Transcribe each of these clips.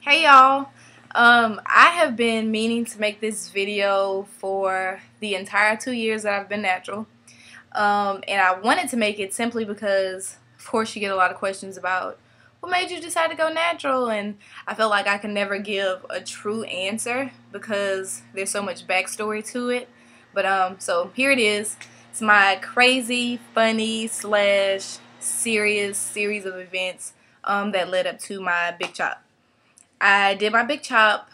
Hey y'all, I have been meaning to make this video for the entire 2 years that I've been natural, and I wanted to make it simply because of course you get a lot of questions about what made you decide to go natural, and I felt like I can never give a true answer because there's so much backstory to it. But so here it is. It's my crazy, funny slash serious series of events that led up to my big chop. I did my big chop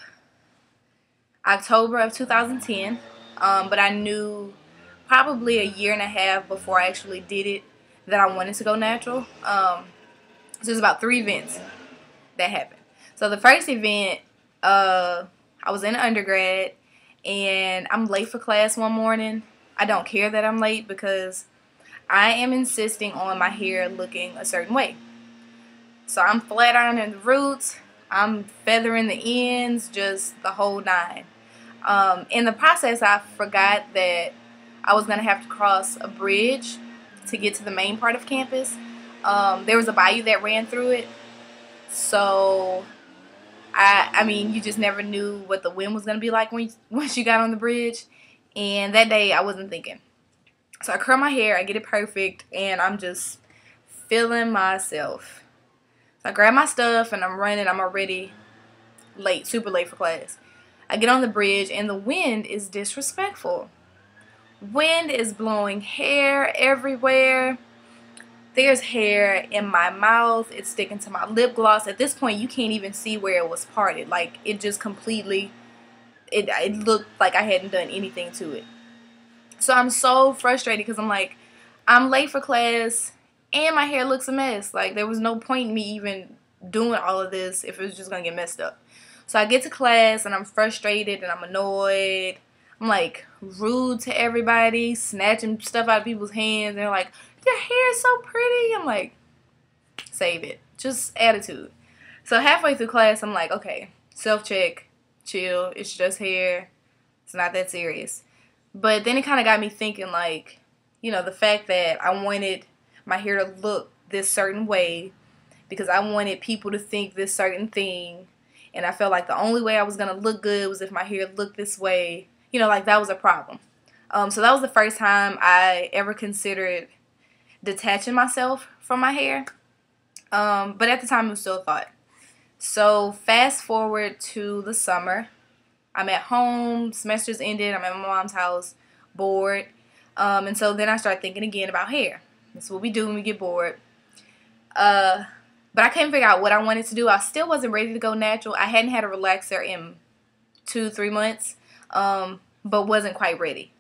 October of 2010, but I knew probably a year and a half before I actually did it that I wanted to go natural. So there's about 3 events that happened. So the first event, I was in undergrad and I'm late for class one morning. I don't care that I'm late because I am insisting on my hair looking a certain way. So I'm flat ironing the roots, I'm feathering the ends, just the whole nine. In the process, I forgot that I was going to have to cross a bridge to get to the main part of campus. There was a bayou that ran through it, so I mean, you just never knew what the wind was going to be like once you got on the bridge. And that day, I wasn't thinking. So I curl my hair, I get it perfect, and I'm just feeling myself. I grab my stuff and I'm running. I'm already late, super late for class. I get on the bridge and the wind is disrespectful. Wind is blowing hair everywhere. There's hair in my mouth. It's sticking to my lip gloss. At this point, you can't even see where it was parted. Like, it just completely, it looked like I hadn't done anything to it. So I'm so frustrated because I'm like, I'm late for class. And my hair looks a mess. Like, there was no point in me even doing all of this if it was just going to get messed up. So I get to class and I'm frustrated and I'm annoyed. I'm like rude to everybody, snatching stuff out of people's hands. They're like, your hair is so pretty. I'm like, save it. Just attitude. So halfway through class, I'm like, okay, self-check, chill. It's just hair. It's not that serious. But then it kind of got me thinking, like, you know, the fact that I wanted my hair to look this certain way because I wanted people to think this certain thing, and I felt like the only way I was gonna look good was if my hair looked this way. You know, like, that was a problem. So that was the first time I ever considered detaching myself from my hair, but at the time it was still a thought. So fast forward to the summer. I'm at home, semester's ended, I'm at my mom's house, bored, and so then I started thinking again about hair. That's what we do when we get bored. But I couldn't figure out what I wanted to do. I still wasn't ready to go natural. I hadn't had a relaxer in 2-3 months, but wasn't quite ready.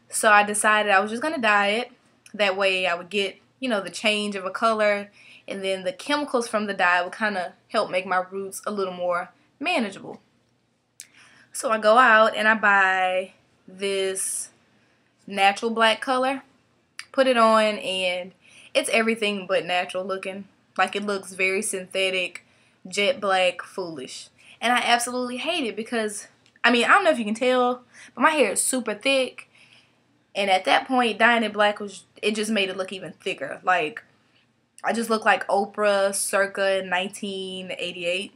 So I decided I was just going to dye it. That way I would get, you know, the change of a color, and then the chemicals from the dye would kind of help make my roots a little more manageable. So I go out and I buy this natural black color. Put it on and it's everything but natural looking. Like, it looks very synthetic, jet black, foolish. And I absolutely hate it because, I mean, I don't know if you can tell, but my hair is super thick. And at that point, dyeing it black it just made it look even thicker. Like, I just looked like Oprah circa 1988.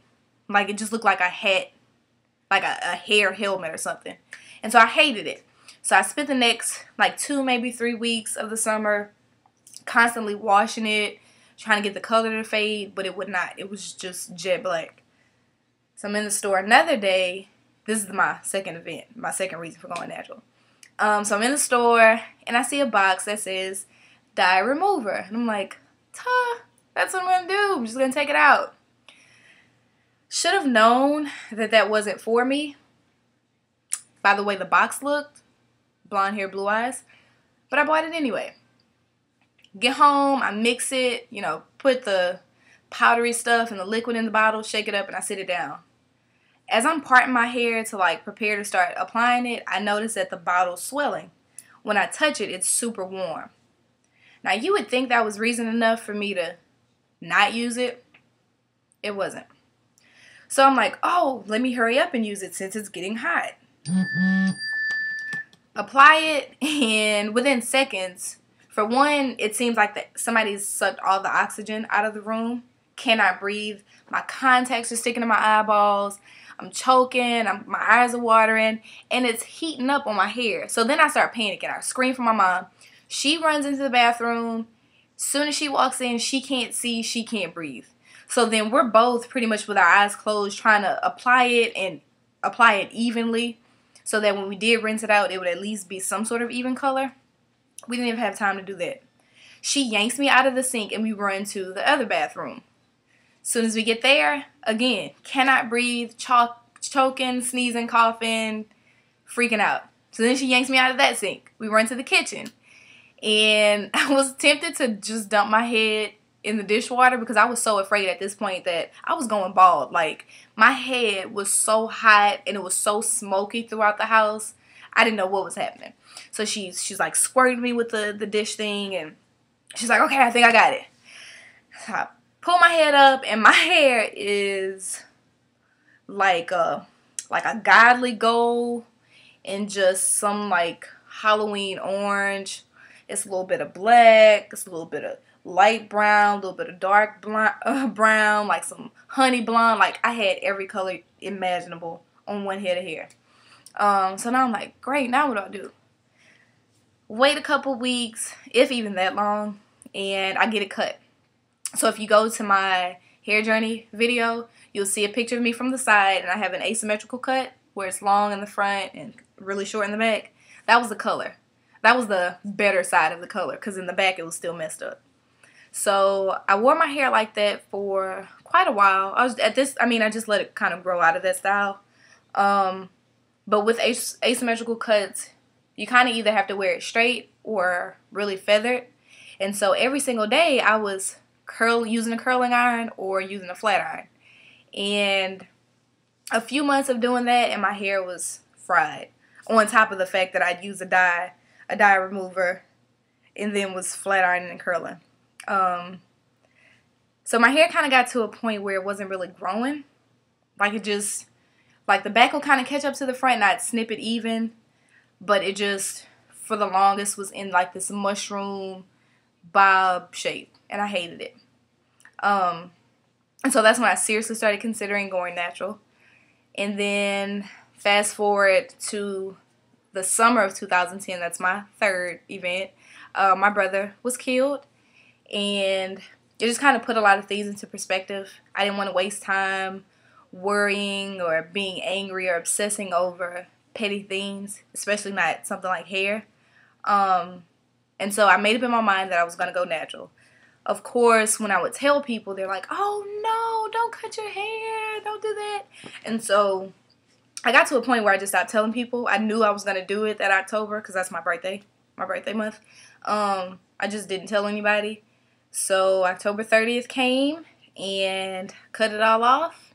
Like, it just looked like a hat, like a hair helmet or something. And so I hated it. So I spent the next like 2, maybe 3 weeks of the summer constantly washing it, trying to get the color to fade, but it would not. It was just jet black. So I'm in the store another day. This is my second event, my second reason for going natural. So I'm in the store and I see a box that says dye remover. And I'm like, that's what I'm going to do. I'm just going to take it out. Should have known that that wasn't for me by the way the box looked. Blonde hair, blue eyes. But I bought it anyway. Get home, I mix it, you know, put the powdery stuff and the liquid in the bottle, shake it up, and I sit it down. As I'm parting my hair to, like, prepare to start applying it, I notice that the bottle's swelling. When I touch it, it's super warm. Now, you would think that was reason enough for me to not use it. It wasn't. So I'm like, oh, let me hurry up and use it since it's getting hot. Apply it, and within seconds, for one, it seems like somebody's sucked all the oxygen out of the room, cannot breathe. My contacts are sticking to my eyeballs. I'm choking. My eyes are watering. And it's heating up on my hair. So then I start panicking. I scream for my mom. She runs into the bathroom. Soon as she walks in, she can't see. She can't breathe. So then we're both pretty much with our eyes closed trying to apply it and apply it evenly so that when we did rinse it out, it would at least be some sort of even color. We didn't even have time to do that. She yanks me out of the sink and we run to the other bathroom. As soon as we get there, again, cannot breathe, choking, sneezing, coughing, freaking out. So then she yanks me out of that sink. We run to the kitchen. And I was tempted to just dump my head in the dishwater because I was so afraid at this point that I was going bald. Like, my head was so hot and it was so smoky throughout the house. I didn't know what was happening. So she's like squirting me with the dish thing, and she's like, okay, I think I got it. So I pull my head up and my hair is like a godly gold and just some like Halloween orange. It's a little bit of black, it's a little bit of light brown, a little bit of dark brown, like some honey blonde. Like, I had every color imaginable on one head of hair. So now I'm like, great, now what do I do? Wait a couple weeks, if even that long, and I get it cut. So if you go to my hair journey video, you'll see a picture of me from the side, and I have an asymmetrical cut where it's long in the front and really short in the back. That was the color. That was the better side of the color, because in the back it was still messed up. So I wore my hair like that for quite a while. I just let it kind of grow out of that style. But with asymmetrical cuts, you kind of either have to wear it straight or really feathered. And so every single day I was using a curling iron or using a flat iron. And a few months of doing that and my hair was fried. On top of the fact that I'd use a dye remover, and then was flat ironing and curling. So my hair kind of got to a point where it wasn't really growing. Like, the back will kind of catch up to the front and I'd snip it even. But it just, for the longest, was in like this mushroom bob shape. And I hated it. And so that's when I seriously started considering going natural. And then fast forward to the summer of 2010, that's my third event, my brother was killed. And it just kind of put a lot of things into perspective. I didn't want to waste time worrying or being angry or obsessing over petty things, especially not something like hair. And so I made up in my mind that I was going to go natural. Of course, when I would tell people, they're like, oh no, don't cut your hair, don't do that. And so I got to a point where I just stopped telling people. I knew I was going to do it that October because that's my birthday month. I just didn't tell anybody. So October 30th came and cut it all off.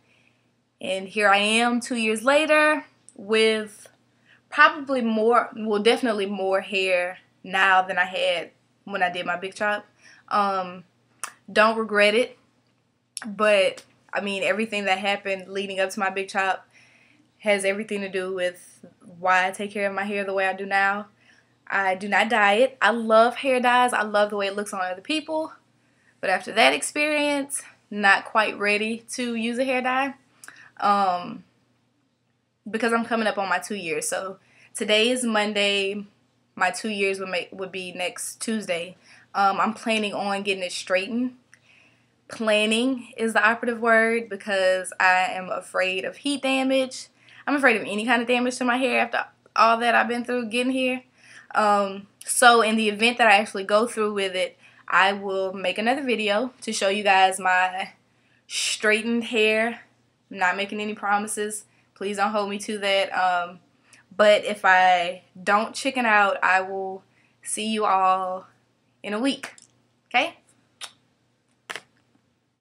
And here I am 2 years later with probably definitely more hair now than I had when I did my big chop. Don't regret it. But, I mean, everything that happened leading up to my big chop has everything to do with why I take care of my hair the way I do now. I do not dye it. I love hair dyes. I love the way it looks on other people. But after that experience, not quite ready to use a hair dye. Because I'm coming up on my 2 years. So today is Monday. My 2 years would be next Tuesday. I'm planning on getting it straightened. Planning is the operative word because I am afraid of heat damage. I'm afraid of any kind of damage to my hair after all that I've been through getting here. So in the event that I actually go through with it, I will make another video to show you guys my straightened hair. I'm not making any promises. Please don't hold me to that. But if I don't chicken out, I will see you all in a week. Okay?